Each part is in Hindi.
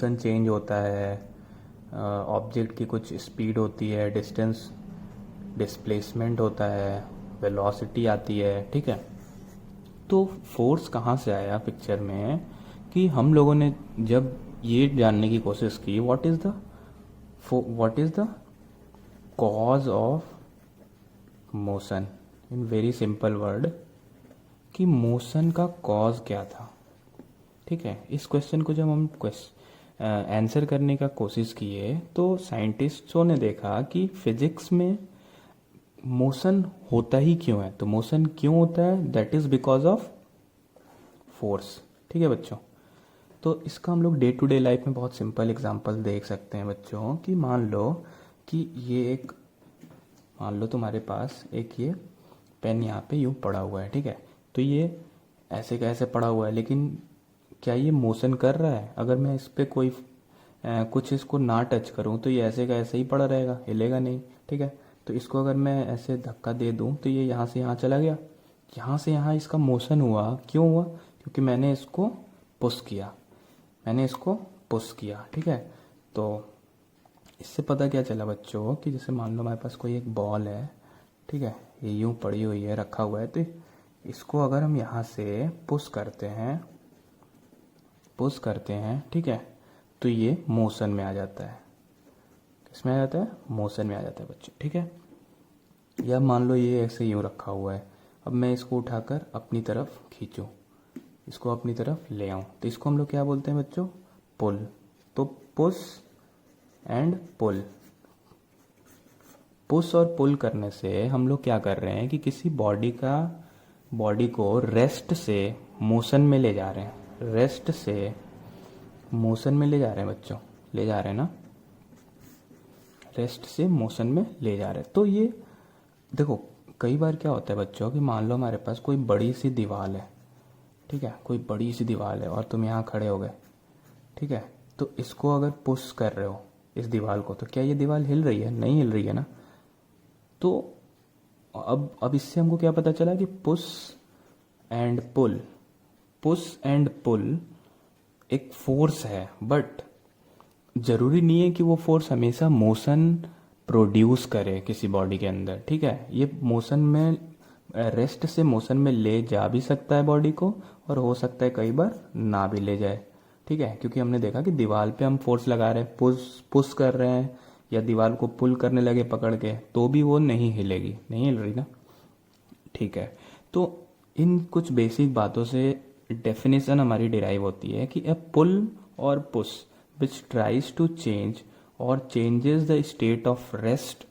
मोशन चेंज होता है, ऑब्जेक्ट की कुछ स्पीड होती है, डिस्टेंस डिस्प्लेसमेंट होता है, वेलोसिटी आती है, ठीक है। तो फोर्स कहाँ से आया पिक्चर में कि हम लोगों ने जब ये जानने की कोशिश की what is the cause of motion, in very simple word, कि मोशन का कॉज क्या था, ठीक है। इस क्वेश्चन को जब हम आंसर करने का कोशिश किए तो साइंटिस्टों ने देखा कि फिजिक्स में मोशन होता ही क्यों है। तो मोशन क्यों होता है, that is because of force, ठीक है बच्चों। तो इसका हम लोग डे टू डे लाइफ में बहुत सिंपल एग्जांपल देख सकते हैं बच्चों, कि मान लो कि मान लो तुम्हारे पास एक ये पेन यहाँ पे यूँ पड़ा हुआ है, ठीक है। तो ये ऐसे का ऐसे पड़ा हुआ है, लेकिन क्या ये मोशन कर रहा है? अगर मैं इस पर कोई कुछ इसको ना टच करूँ तो ये ऐसे का ऐसे ही पड़ा रहेगा, हिलेगा नहीं, ठीक है। तो इसको अगर मैं ऐसे धक्का दे दूँ तो ये यहाँ से यहाँ चला गया, यहाँ से यहाँ इसका मोशन हुआ। क्यों हुआ? क्योंकि मैंने इसको पुश किया, ठीक है। तो इससे पता क्या चला बच्चों कि जैसे मान लो हमारे पास कोई एक बॉल है, ठीक है, ये यूँ पड़ी हुई है, रखा हुआ है, तो इसको अगर हम यहाँ से पुश करते हैं, ठीक है, तो ये मोशन में आ जाता है। किसमें आ जाता है? मोशन में आ जाता है बच्चों, ठीक है। या मान लो ये ऐसे यूँ रखा हुआ है, अब मैं इसको उठाकर अपनी तरफ खींचूँ, इसको अपनी तरफ ले आऊँ, तो इसको हम लोग क्या बोलते हैं बच्चों? पुल। तो पुश एंड पुल, पुश और पुल करने से हम लोग क्या कर रहे हैं कि किसी बॉडी को रेस्ट से मोशन में ले जा रहे हैं, रेस्ट से मोशन में ले जा रहे हैं बच्चों, ले जा रहे हैं ना, रेस्ट से मोशन में ले जा रहे हैं। तो ये देखो कई बार क्या होता है बच्चों कि मान लो हमारे पास कोई बड़ी सी दीवार है, ठीक है, कोई बड़ी सी दीवार है और तुम यहाँ खड़े हो गए, ठीक है। तो इसको अगर पुश कर रहे हो इस दीवार को, तो क्या ये दीवार हिल रही है? नहीं हिल रही है ना। तो अब इससे हमको क्या पता चला कि पुश एंड पुल एक फोर्स है, बट जरूरी नहीं है कि वो फोर्स हमेशा मोशन प्रोड्यूस करे किसी बॉडी के अंदर, ठीक है। ये मोशन में रेस्ट से मोशन में ले जा भी सकता है बॉडी को, और हो सकता है कई बार ना भी ले जाए, ठीक है। क्योंकि हमने देखा कि दीवार पे हम फोर्स लगा रहे हैं, पुश कर रहे हैं, या दीवार को पुल करने लगे पकड़ के, तो भी वो नहीं हिलेगी, नहीं हिल रही ना, ठीक है। तो इन कुछ बेसिक बातों से डेफिनेशन हमारी डिराइव होती है कि ए पुल और push which tries to change और changes the state of rest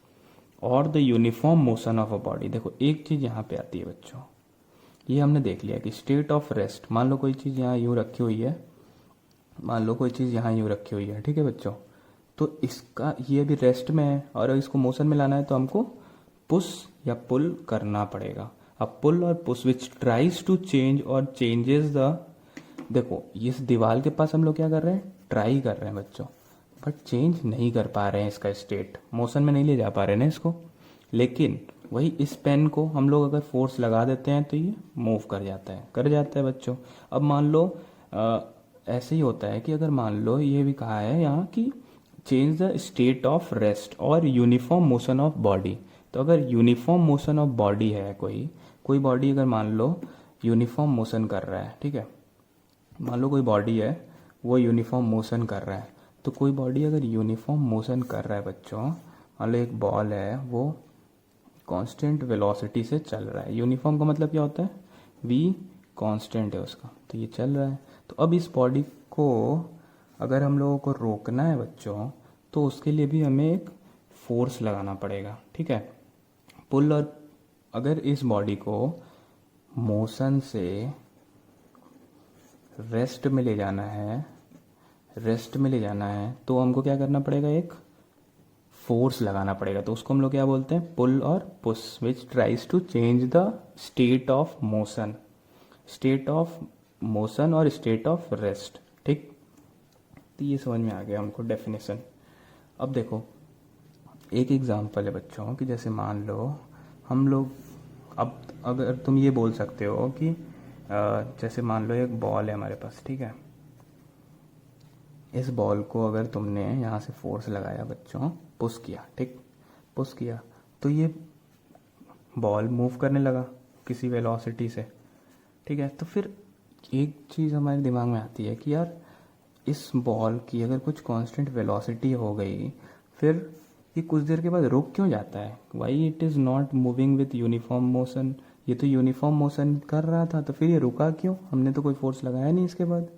or the uniform motion of a body. देखो एक चीज यहाँ पे आती है बच्चों, ये हमने देख लिया कि स्टेट ऑफ रेस्ट, मान लो कोई चीज यहाँ यूँ रखी हुई है, मान लो कोई चीज यहाँ यूँ रखी हुई है, ठीक है बच्चों। तो इसका ये अभी रेस्ट में है और इसको मोशन में लाना है, तो हमको पुश या पुल करना पड़ेगा। अब पुल और push which tries to change और चेंजेस द, देखो इस दीवार के पास हम लोग क्या कर रहे हैं? ट्राई कर रहे हैं बच्चों, बट चेंज नहीं कर पा रहे हैं, इसका स्टेट मोशन में नहीं ले जा पा रहे हैं ना इसको। लेकिन वही इस पेन को हम लोग अगर फोर्स लगा देते हैं तो ये मूव कर जाता है बच्चों। अब मान लो ऐसे ही होता है कि अगर मान लो ये भी कहा है यहाँ कि change the state of rest और यूनिफॉर्म मोशन ऑफ बॉडी। तो अगर यूनिफॉर्म मोशन ऑफ बॉडी है, कोई बॉडी अगर मान लो यूनिफॉर्म मोशन कर रहा है, ठीक है, मान लो कोई बॉडी है वो यूनिफॉर्म मोशन कर रहा है, तो कोई बॉडी अगर यूनिफॉर्म मोशन कर रहा है बच्चों, मान लो एक बॉल है वो कांस्टेंट वेलोसिटी से चल रहा है, यूनिफॉर्म का मतलब क्या होता है? v कांस्टेंट है उसका, तो ये चल रहा है। तो अब इस बॉडी को अगर हम लोगों को रोकना है बच्चों, तो उसके लिए भी हमें एक फोर्स लगाना पड़ेगा, ठीक है, पुल। और अगर इस बॉडी को मोशन से रेस्ट में ले जाना है, तो हमको क्या करना पड़ेगा? एक फोर्स लगाना पड़ेगा। तो उसको हम लोग क्या बोलते हैं? पुल और push which tries to change the state of motion और स्टेट ऑफ रेस्ट, ठीक। तो ये समझ में आ गया हमको डेफिनेशन। अब देखो एक एग्जांपल है बच्चों कि जैसे मान लो हम लोग, अब अगर तुम ये बोल सकते हो कि जैसे मान लो एक बॉल है हमारे पास, ठीक है, इस बॉल को अगर तुमने यहाँ से फोर्स लगाया बच्चों, पुश किया, ठीक, पुश किया, तो ये बॉल मूव करने लगा किसी वेलोसिटी से, ठीक है। तो फिर एक चीज़ हमारे दिमाग में आती है कि यार इस बॉल की अगर कुछ कांस्टेंट वेलोसिटी हो गई, फिर ये कुछ देर के बाद रुक क्यों जाता है? Why it is not moving with uniform motion? ये तो यूनिफॉर्म मोशन कर रहा था, तो फिर ये रुका क्यों? हमने तो कोई फोर्स लगाया नहीं इसके बाद।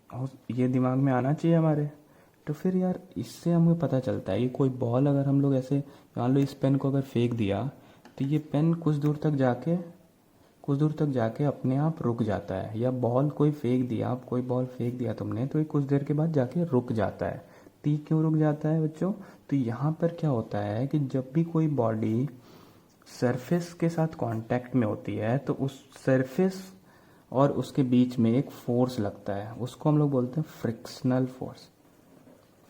और ये दिमाग में आना चाहिए हमारे। तो फिर यार इससे हमें पता चलता है कि कोई बॉल अगर हम लोग ऐसे, मान लो इस पेन को अगर फेंक दिया, तो ये पेन कुछ दूर तक जाके अपने आप रुक जाता है। या बॉल कोई फेंक दिया, आप कोई बॉल फेंक दिया तुमने, तो ये कुछ देर के बाद जाके रुक जाता है। तो ये क्यों रुक जाता है बच्चों? तो यहाँ पर क्या होता है कि जब भी कोई बॉडी सरफेस के साथ कांटेक्ट में होती है, तो उस सरफेस और उसके बीच में एक फोर्स लगता है, उसको हम लोग बोलते हैं फ्रिक्शनल फोर्स।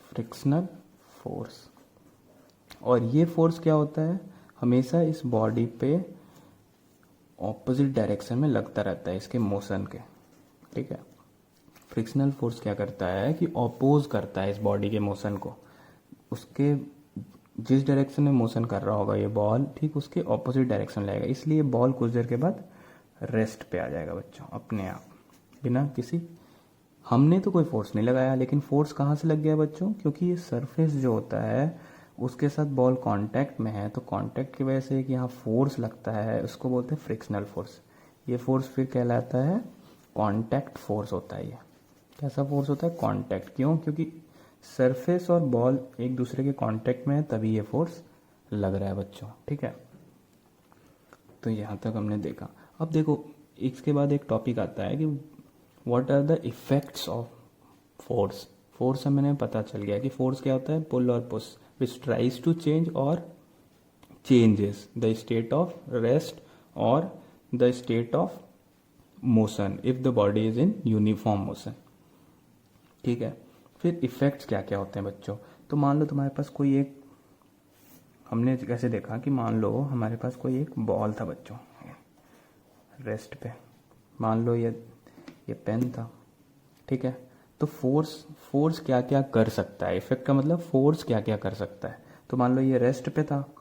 Frictional force. और ये फोर्स क्या होता है? हमेशा इस बॉडी पे ऑपोजिट डायरेक्शन में लगता रहता है इसके मोशन के, ठीक है। फ्रिक्शनल फोर्स क्या करता है कि ऑपोज करता है इस बॉडी के मोशन को, उसके जिस डायरेक्शन में मोशन कर रहा होगा ये बॉल, ठीक उसके ऑपोजिट डायरेक्शन लाएगा। इसलिए बॉल कुछ देर के बाद रेस्ट पे आ जाएगा बच्चों, अपने आप, बिना किसी, हमने तो कोई फोर्स नहीं लगाया। लेकिन फोर्स कहाँ से लग गया बच्चों? क्योंकि ये सरफेस जो होता है उसके साथ बॉल कांटेक्ट में है, तो कांटेक्ट की वजह से एक यहाँ फोर्स लगता है, उसको बोलते हैं फ्रिक्शनल फोर्स। ये फोर्स फिर कहलाता है कांटेक्ट फोर्स होता है। ये कैसा फोर्स होता है? कांटेक्ट। क्यों? क्योंकि सरफेस और बॉल एक दूसरे के कांटेक्ट में है, तभी ये फोर्स लग रहा है बच्चों, ठीक है। तो यहाँ तक हमने देखा। अब देखो इसके बाद एक टॉपिक आता है कि what are the effects of force. Force हमें पता चल गया कि फोर्स क्या होता है, पुल और push, which tries to change और changes the state of rest or the state of motion if the body is in uniform motion, ठीक है। फिर इफेक्ट्स क्या क्या होते हैं बच्चों? तो मान लो तुम्हारे पास कोई एक, हमने कैसे देखा कि मान लो हमारे पास कोई एक बॉल था बच्चों रेस्ट पे, मान लो ये पेन था, ठीक है। तो फोर्स क्या क्या कर सकता है? इफेक्ट का मतलब फोर्स क्या क्या कर सकता है। तो मान लो ये रेस्ट पे था,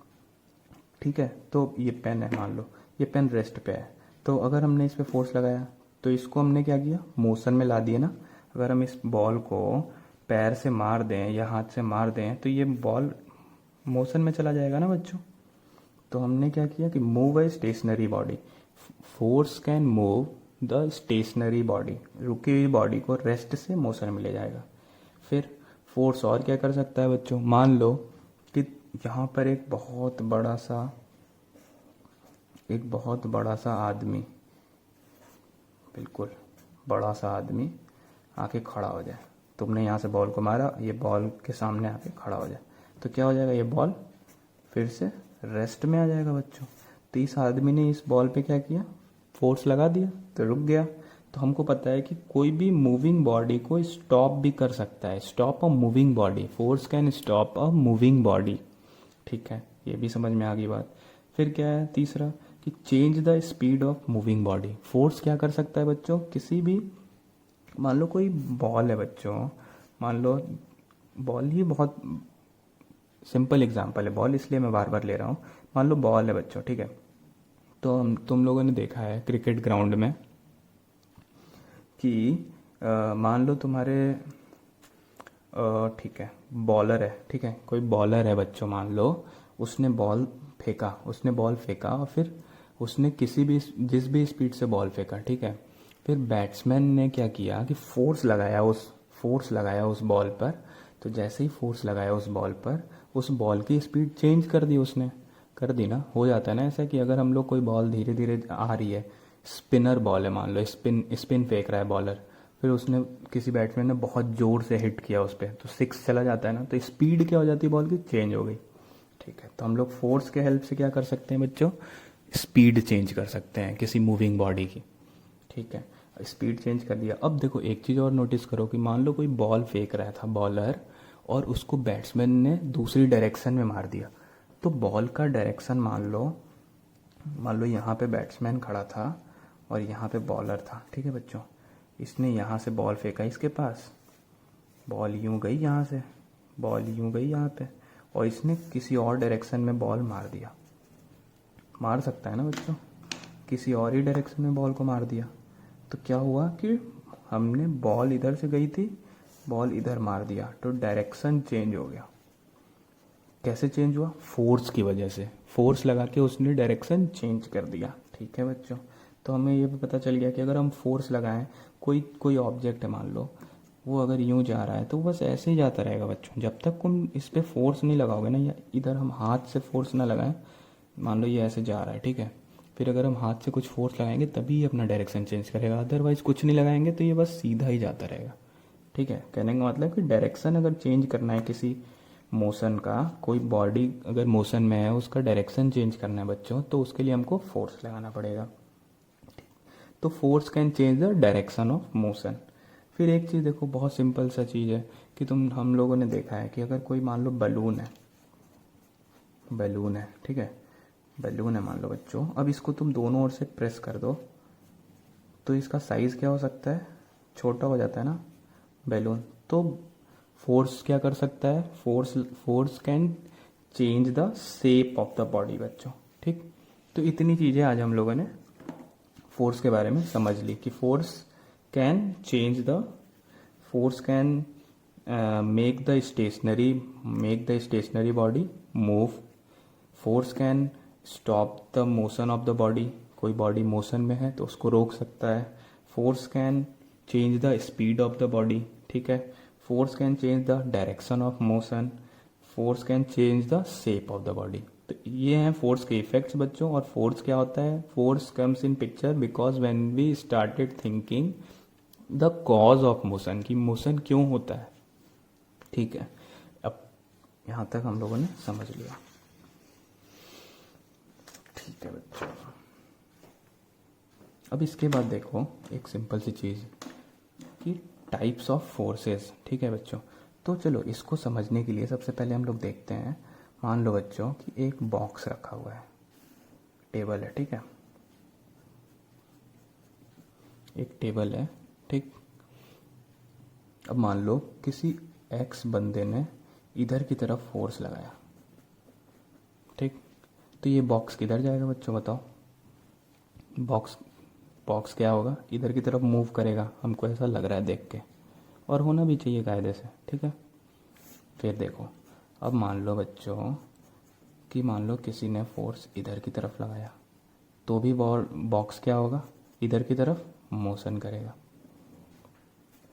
ठीक है, तो ये पेन है, मान लो ये पेन रेस्ट पे है, तो अगर हमने इस पे फोर्स लगाया तो इसको हमने क्या किया, मोशन में ला दिया ना। अगर हम इस बॉल को पैर से मार दें या हाथ से मार दें तो ये बॉल मोशन में चला जाएगा ना बच्चों। तो हमने क्या किया कि move a stationary body, force can move the stationary body, रुकी हुई बॉडी को रेस्ट से मोशन में ले जाएगा। फिर फोर्स और क्या कर सकता है बच्चों? मान लो कि यहाँ पर एक बहुत बड़ा सा आदमी, बिल्कुल बड़ा सा आदमी आके खड़ा हो जाए। तुमने यहाँ से बॉल को मारा, ये बॉल के सामने आके खड़ा हो जाए, तो क्या हो जाएगा, ये बॉल फिर से रेस्ट में आ जाएगा बच्चों। तो इस आदमी ने इस बॉल पे क्या किया, फोर्स लगा दिया तो रुक गया। तो हमको पता है कि कोई भी मूविंग बॉडी को स्टॉप भी कर सकता है, stop a moving body, force can stop a moving body, ठीक है। ये भी समझ में आ गई बात। फिर क्या है तीसरा कि change the speed of moving body. Force क्या कर सकता है बच्चों? किसी भी, मान लो कोई बॉल है बच्चों, मान लो बॉल, ही बहुत सिंपल एग्जांपल है बॉल, इसलिए मैं बार बार ले रहा हूँ। मान लो बॉल है बच्चों, ठीक है, तो तुम लोगों ने देखा है क्रिकेट ग्राउंड में कि मान लो तुम्हारे ठीक है बॉलर है, ठीक है, कोई बॉलर है बच्चों, मान लो उसने बॉल फेंका और फिर उसने जिस भी स्पीड से बॉल फेंका, ठीक है। फिर बैट्समैन ने क्या किया कि फोर्स लगाया उस बॉल पर। तो जैसे ही फोर्स लगाया उस बॉल पर, उस बॉल की स्पीड चेंज कर दी उसने, कर दी ना। हो जाता है ना ऐसा कि अगर हम लोग कोई बॉल धीरे धीरे आ रही है, स्पिनर बॉल है, मान लो स्पिन फेंक रहा है बॉलर, फिर उसने किसी बैट्समैन ने बहुत जोर से हिट किया उस पर, तो 6 चला जाता है ना। तो स्पीड क्या हो जाती है बॉल की, चेंज हो गई, ठीक है। तो हम लोग फोर्स के हेल्प से क्या कर सकते हैं बच्चों, स्पीड चेंज कर सकते हैं किसी मूविंग बॉडी की, ठीक है। स्पीड चेंज कर दिया। अब देखो एक चीज़ और नोटिस करो कि मान लो कोई बॉल फेंक रहा था बॉलर, और उसको बैट्समैन ने दूसरी डायरेक्शन में मार दिया। तो बॉल का डायरेक्शन मान लो यहाँ पे बैट्समैन खड़ा था और यहाँ पे बॉलर था, ठीक है बच्चों। इसने यहाँ से बॉल फेंका इसके पास, बॉल यूं गई यहाँ से, बॉल यूं गई यहाँ पे, और इसने किसी और डायरेक्शन में बॉल मार दिया। मार सकता है ना बच्चों, किसी और ही डायरेक्शन में बॉल को मार दिया। तो क्या हुआ कि हमने बॉल इधर से गई थी, बॉल इधर मार दिया, तो डायरेक्शन चेंज हो गया। कैसे चेंज हुआ? फोर्स की वजह से, फोर्स लगा के उसने डायरेक्शन चेंज कर दिया। ठीक है बच्चों, तो हमें ये भी पता चल गया कि अगर हम फोर्स लगाएं, कोई ऑब्जेक्ट है मान लो, वो अगर यूं जा रहा है तो बस ऐसे ही जाता रहेगा बच्चों, जब तक तुम इस पर फोर्स नहीं लगाओगे ना, या इधर हम हाथ से फोर्स ना लगाएं। मान लो ये ऐसे जा रहा है, ठीक है, फिर अगर हम हाथ से कुछ फोर्स लगाएंगे तभी ये अपना डायरेक्शन चेंज करेगा, अदरवाइज कुछ नहीं लगाएंगे तो ये बस सीधा ही जाता रहेगा। ठीक है, कहने का मतलब कि डायरेक्शन अगर चेंज करना है किसी मोशन का, कोई बॉडी अगर मोशन में है उसका डायरेक्शन चेंज करना है बच्चों, तो उसके लिए हमको फोर्स लगाना पड़ेगा। तो force can change the direction of motion. फिर एक चीज़ देखो, बहुत सिंपल सा चीज़ है कि हम लोगों ने देखा है कि अगर कोई मान लो बलून है, ठीक है, बलून है मान लो बच्चों, अब इसको तुम दोनों ओर से प्रेस कर दो तो इसका साइज़ क्या हो सकता है? छोटा हो जाता है ना बैलून। तो फोर्स क्या कर सकता है? Force can change the shape of the body बच्चों। ठीक, तो इतनी चीज़ें आज हम लोगों ने फोर्स के बारे में समझ ली कि force can make the stationary body move. Force can stop the motion of the body, कोई बॉडी मोशन में है तो उसको रोक सकता है। Force can change the speed of the body, ठीक है। Force can change the direction of motion. Force can change the shape of the body. तो ये हैं फोर्स के इफेक्ट्स बच्चों। और फोर्स क्या होता है? Force comes in picture because when we started thinking the cause of motion, कि मोशन क्यों होता है। ठीक है, अब यहां तक हम लोगों ने समझ लिया। ठीक है बच्चों, अब इसके बाद देखो एक सिंपल सी चीज़ कि टाइप्स ऑफ फोर्सेस। ठीक है बच्चों, तो चलो इसको समझने के लिए सबसे पहले हम लोग देखते हैं। मान लो बच्चों कि एक बॉक्स रखा हुआ है, टेबल है, ठीक है, एक टेबल है, ठीक। अब मान लो किसी एक्स बंदे ने इधर की तरफ फोर्स लगाया, ठीक, तो ये बॉक्स किधर जाएगा बच्चों बताओ? बॉक्स क्या होगा? इधर की तरफ मूव करेगा, हमको ऐसा लग रहा है देख के, और होना भी चाहिए कायदे से, ठीक है। फिर देखो, अब मान लो बच्चों कि मान लो किसी ने फोर्स इधर की तरफ लगाया, तो भी बॉक्स क्या होगा? इधर की तरफ मोशन करेगा।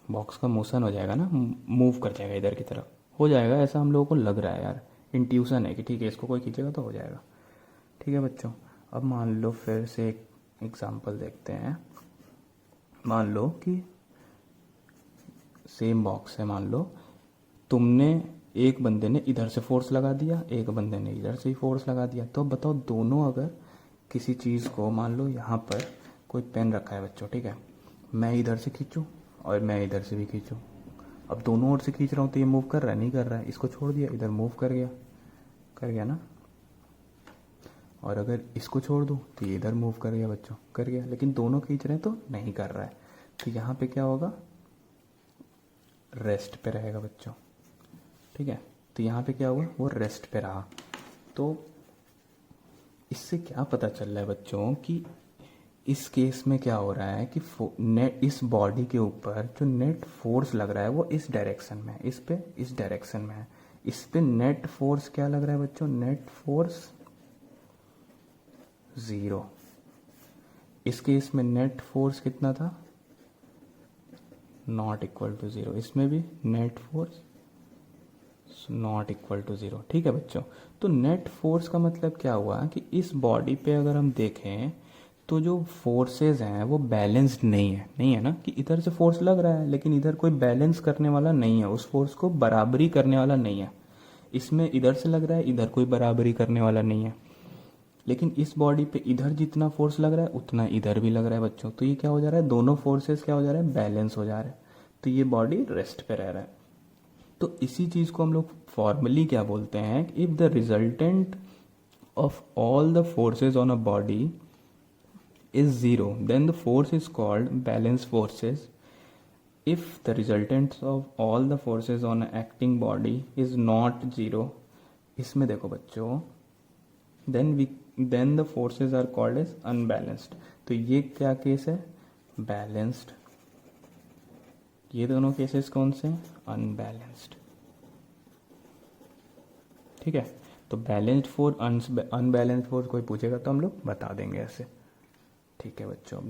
बॉक्स का मोशन हो जाएगा ना, मूव कर जाएगा इधर की तरफ, हो जाएगा, ऐसा हम लोगों को लग रहा है यार, इंट्यूशन है कि ठीक है इसको कोई खींचेगा तो हो जाएगा। ठीक है बच्चों, अब मान लो फिर से एक एग्जाम्पल देखते हैं। मान लो कि सेम बॉक्स है, मान लो तुमने, एक बंदे ने इधर से फोर्स लगा दिया, एक बंदे ने इधर से ही फोर्स लगा दिया, तो बताओ दोनों अगर किसी चीज़ को, मान लो यहाँ पर कोई पेन रखा है बच्चों, ठीक है, मैं इधर से खींचूँ और मैं इधर से भी खींचूँ, अब दोनों ओर से खींच रहा हूँ तो ये मूव कर रहा है? नहीं कर रहा है। इसको छोड़ दिया, इधर मूव कर गया ना। और अगर इसको छोड़ दूँ तो ये इधर मूव कर गया बच्चों, कर गया, लेकिन दोनों खींच रहे हैं तो नहीं कर रहा है। तो यहाँ पे क्या होगा? रेस्ट पे रहेगा बच्चों, ठीक है। तो यहाँ पे क्या हुआ? वो रेस्ट पे रहा। तो इससे क्या पता चल रहा है बच्चों कि इस केस में क्या हो रहा है कि नेट, इस बॉडी के ऊपर जो नेट फोर्स लग रहा है वो इस डायरेक्शन में है, इस डायरेक्शन में है। इस पे नेट फोर्स क्या लग रहा है बच्चों? Net force 0। इस केस में नेट फोर्स कितना था? Not equal to 0। इसमें भी net force not equal to 0। ठीक है बच्चों, तो नेट फोर्स का मतलब क्या हुआ कि इस बॉडी पे अगर हम देखें तो जो फोर्सेस हैं वो बैलेंस्ड नहीं है ना, कि इधर से फोर्स लग रहा है लेकिन इधर कोई बैलेंस करने वाला नहीं है, उस फोर्स को बराबरी करने वाला नहीं है। इसमें इधर से लग रहा है, इधर कोई बराबरी करने वाला नहीं है, लेकिन इस बॉडी पे इधर जितना फोर्स लग रहा है उतना इधर भी लग रहा है बच्चों। तो ये क्या हो जा रहा है? दोनों फोर्सेस क्या हो जा रहा है? बैलेंस हो जा रहा है। तो ये बॉडी रेस्ट पे रह रहा है। तो इसी चीज को हम लोग फॉर्मली क्या बोलते हैं? If the resultant of all the forces on a body is 0, then the force is called balance forces if the resultants of all the forces on an acting body is not zero, इसमें देखो बच्चों, then the forces are called as unbalanced. तो ये क्या केस है? बैलेंस्ड. ये दोनों केसेस कौन से हैं? अनबैलेंस्ड. ठीक है. तो बैलेंस्ड फोर्स, अनबैलेंस्ड फोर्स कोई पूछेगा तो हम लोग बता देंगे ऐसे. ठीक है बच्चों.